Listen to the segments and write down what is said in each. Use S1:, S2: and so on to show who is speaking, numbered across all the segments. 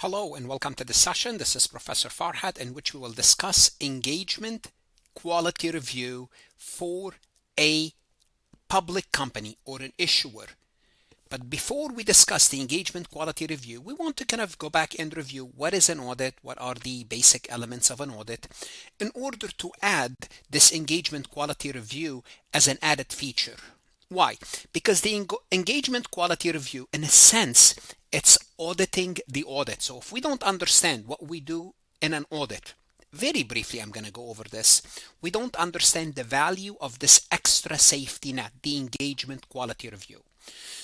S1: Hello and welcome to the session. This is Professor Farhat, in which we will discuss engagement quality review for a public company or an issuer. But before we discuss the engagement quality review, we want to kind of go back and review what is an audit, what are the basic elements of an audit, in order to add this engagement quality review as an added feature. Why? Because the engagement quality review, in a sense, it's auditing the audit. So if we don't understand what we do in an audit, very briefly, I'm going to go over this. We don't understand the value of this extra safety net, the engagement quality review.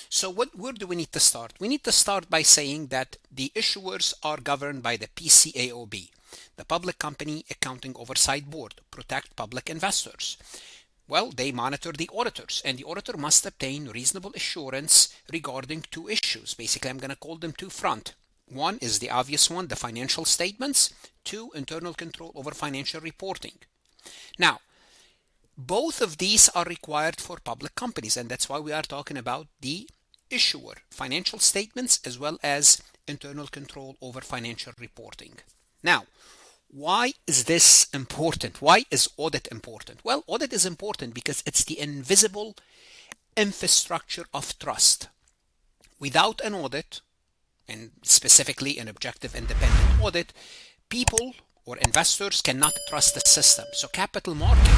S1: So where do we need to start? We need to start by saying that the issuers are governed by the PCAOB, the Public Company Accounting Oversight Board, protect public investors. Well, they monitor the auditors, and the auditor must obtain reasonable assurance regarding two issues. Basically, I'm going to call them two front. One is the obvious one, the financial statements. Two, internal control over financial reporting. Now, both of these are required for public companies, and that's why we are talking about the issuer, financial statements, as well as internal control over financial reporting. Now, why is this important? Why is audit important? Well, audit is important because it's the invisible infrastructure of trust. Without an audit, and specifically an objective independent audit, people or investors cannot trust the system. So capital market,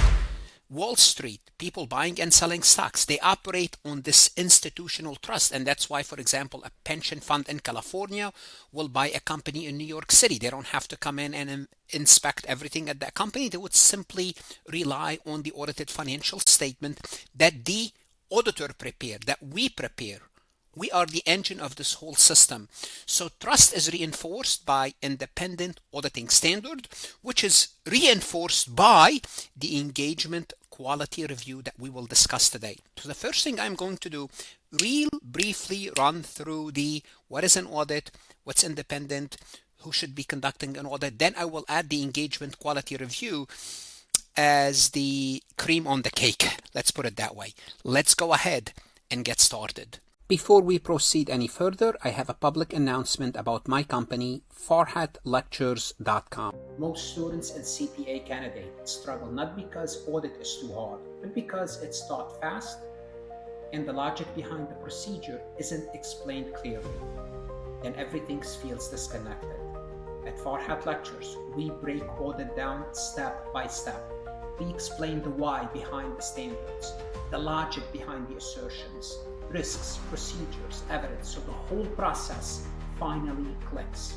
S1: Wall Street, people buying and selling stocks, they operate on this institutional trust. And that's why, for example, a pension fund in California will buy a company in New York City. They don't have to come in and inspect everything at that company. They would simply rely on the audited financial statement that the auditor prepared, that we prepare. We are the engine of this whole system. So trust is reinforced by independent auditing standard, which is reinforced by the engagement quality review that we will discuss today. So the first thing I'm going to do, real briefly run through what is an audit, what's independent, who should be conducting an audit. Then I will add the engagement quality review as the cream on the cake. Let's put it that way. Let's go ahead and get started. Before we proceed any further, I have a public announcement about my company, farhatlectures.com. Most students and CPA candidates struggle not because audit is too hard, but because it's taught fast and the logic behind the procedure isn't explained clearly. Then everything feels disconnected. At Farhat Lectures, we break audit down step by step. We explain the why behind the standards, the logic behind the assertions, risks, procedures, evidence, so the whole process finally clicks.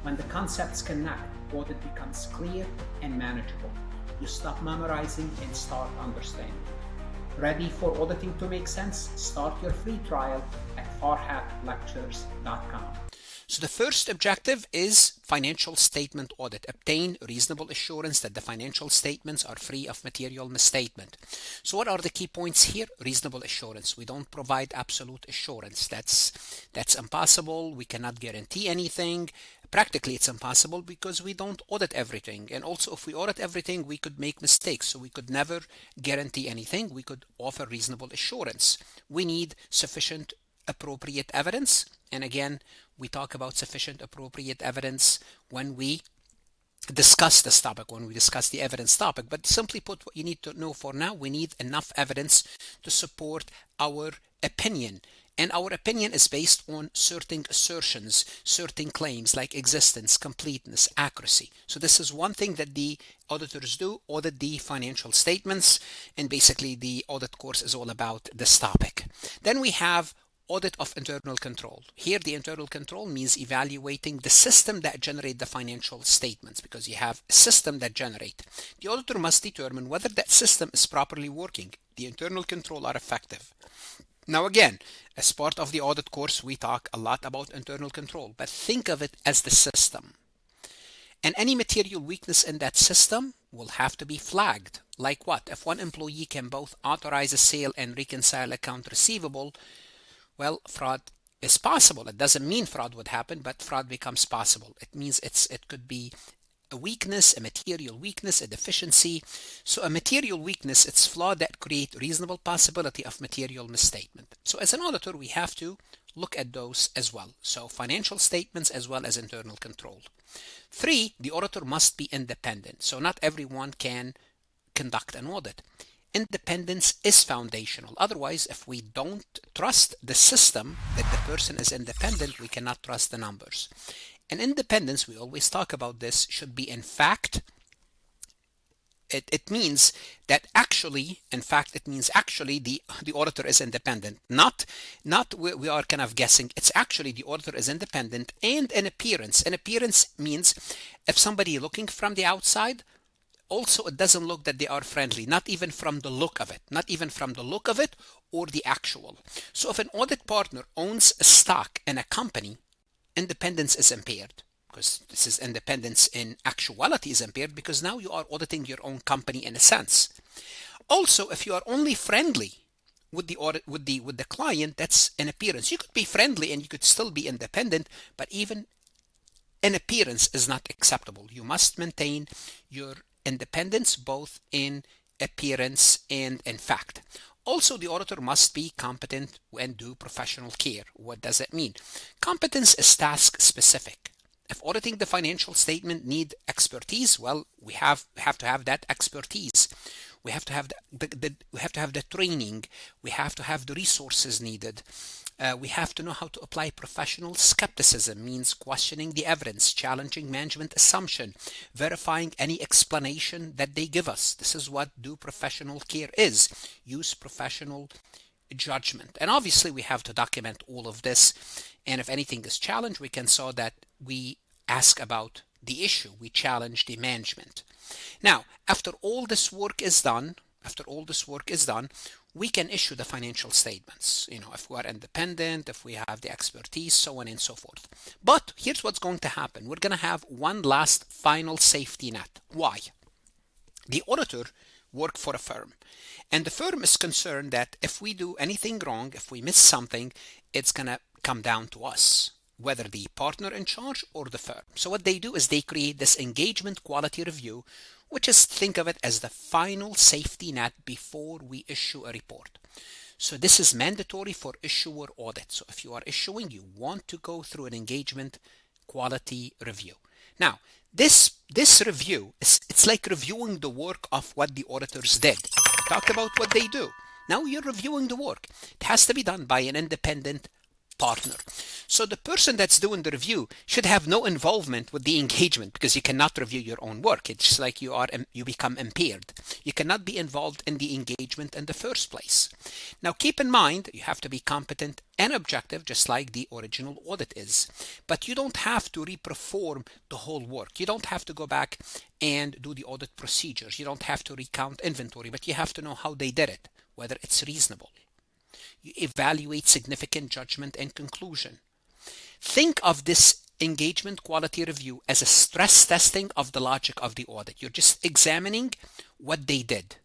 S1: When the concepts connect, audit becomes clear and manageable. You stop memorizing and start understanding. Ready for auditing to make sense? Start your free trial at farhatlectures.com. So the first objective is financial statement audit. Obtain reasonable assurance that the financial statements are free of material misstatement. So what are the key points here? Reasonable assurance. We don't provide absolute assurance. That's impossible. We cannot guarantee anything. Practically, it's impossible because we don't audit everything. And also, if we audit everything, we could make mistakes. So we could never guarantee anything. We could offer reasonable assurance. We need sufficient appropriate evidence. And again, we talk about sufficient appropriate evidence when we discuss this topic, when we discuss the evidence topic. But simply put, what you need to know for now, we need enough evidence to support our opinion. And our opinion is based on certain assertions, certain claims like existence, completeness, accuracy. So this is one thing that the auditors do, audit the financial statements. And basically the audit course is all about this topic. Then we have audit of internal control. Here the internal control means evaluating the system that generate the financial statements, because you have a system that generate. The auditor must determine whether that system is properly working. The internal control are effective. Now again, as part of the audit course, we talk a lot about internal control, but think of it as the system. And any material weakness in that system will have to be flagged. Like what? If one employee can both authorize a sale and reconcile account receivable, well, fraud is possible. It doesn't mean fraud would happen, but fraud becomes possible. It means it could be a weakness, a material weakness, a deficiency. So a material weakness, it's flaw that create reasonable possibility of material misstatement. So as an auditor, we have to look at those as well. So financial statements as well as internal control. 3, the auditor must be independent. So not everyone can conduct an audit. Independence is foundational. Otherwise, if we don't trust the system that the person is independent, we cannot trust the numbers. And independence, we always talk about this, should be in fact. It means that actually, in fact, it means actually the auditor is independent. Not we are kind of guessing. It's actually the auditor is independent, and an appearance. An appearance means if somebody looking from the outside, also it doesn't look that they are friendly, not even from the look of it, or the actual. So if an audit partner owns a stock in a company, independence is impaired. Because this is independence in actuality is impaired, because now you are auditing your own company in a sense. Also, if you are only friendly with the audit with the client, that's an appearance. You could be friendly and you could still be independent, but even an appearance is not acceptable. You must maintain your independence both in appearance and in fact. Also, the auditor must be competent and do professional care. What does that mean? Competence is task specific. If auditing the financial statement need expertise, well, we have to have that expertise. We have to have the training. We have to have the resources needed. We have to know how to apply professional skepticism, means questioning the evidence, challenging management assumption, verifying any explanation that they give us. This is what do professional care is. Use professional judgment. And obviously we have to document all of this, and if anything is challenged, we can show that we ask about the issue, we challenge the management. Now, after all this work is done, we can issue the financial statements, if we are independent, if we have the expertise, so on and so forth. But here's what's going to happen. We're going to have one last final safety net. Why? The auditor work for a firm, and the firm is concerned that if we do anything wrong, if we miss something, it's going to come down to us, whether the partner in charge or the firm. So what they do is they create this engagement quality review, which is, think of it as the final safety net before we issue a report. So this is mandatory for issuer audit. So if you are issuing, you want to go through an engagement quality review. Now, this review, it's like reviewing the work of what the auditors did. We talked about what they do. Now you're reviewing the work. It has to be done by an independent partner. So the person that's doing the review should have no involvement with the engagement, because you cannot review your own work. It's just like you become impaired. You cannot be involved in the engagement in the first place. Now keep in mind, you have to be competent and objective, just like the original audit is. But you don't have to reperform the whole work. You don't have to go back and do the audit procedures. You don't have to recount inventory, but you have to know how they did it, whether it's reasonable. You evaluate significant judgment and conclusion. Think of this engagement quality review as a stress testing of the logic of the audit. You're just examining what they did.